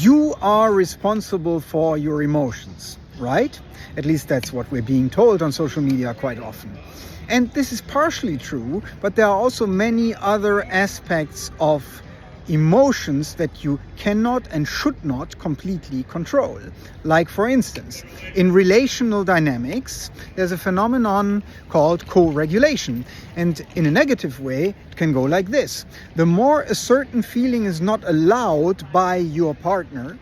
You are responsible for your emotions, right? At least that's what we're being told on social media quite often. And this is partially true, but there are also many other aspects of emotions that you cannot and should not completely control. Like, for instance, in relational dynamics, there's a phenomenon called co-regulation. And in a negative way, it can go like this. The more a certain feeling is not allowed by your partner,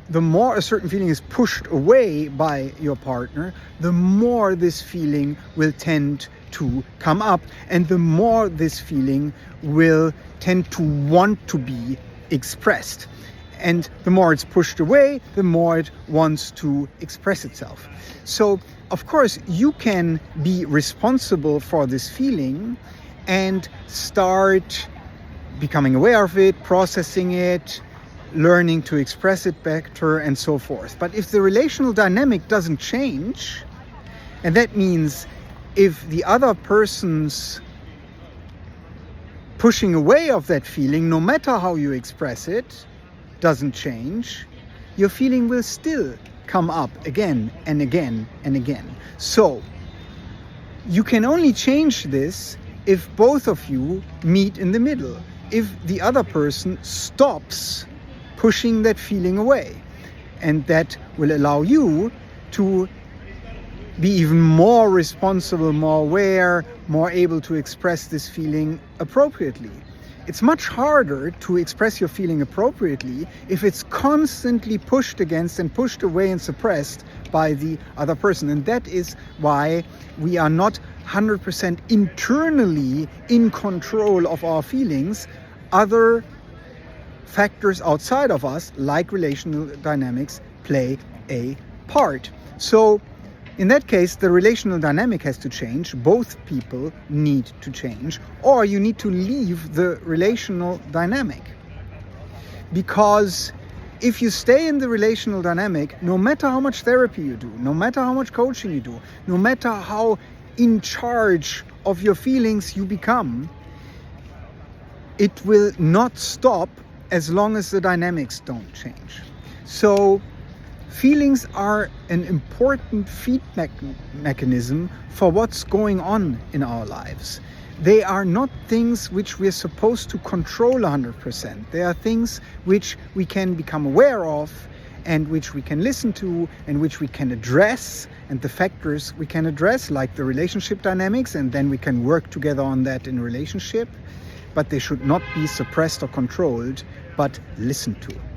the more a certain feeling is pushed away by your partner, the more this feeling will tend to come up, and the more this feeling will tend to want to be expressed. And the more it's pushed away, the more it wants to express itself. So, of course, you can be responsible for this feeling and start becoming aware of it, processing it, learning to express it better, and so forth. But if the relational dynamic doesn't change, and that means if the other person's pushing away of that feeling, no matter how you express it, doesn't change, your feeling will still come up again and again and again. So you can only change this if both of you meet in the middle, if the other person stops pushing that feeling away. And that will allow you to be even more responsible, more aware, more able to express this feeling appropriately. It's much harder to express your feeling appropriately if it's constantly pushed against and pushed away and suppressed by the other person. And that is why we are not 100% internally in control of our feelings. Other factors outside of us, like relational dynamics, play a part. So in that case, the relational dynamic has to change. Both people need to change, or you need to leave the relational dynamic. Because if you stay in the relational dynamic, no matter how much therapy you do, no matter how much coaching you do, no matter how in charge of your feelings you become, it will not stop as long as the dynamics don't change. So feelings are an important feedback mechanism for what's going on in our lives. They are not things which we're supposed to control 100%. They are things which we can become aware of, and which we can listen to, and which we can address, and the factors we can address, like the relationship dynamics, and then we can work together on that in a relationship. But they should not be suppressed or controlled, but listened to.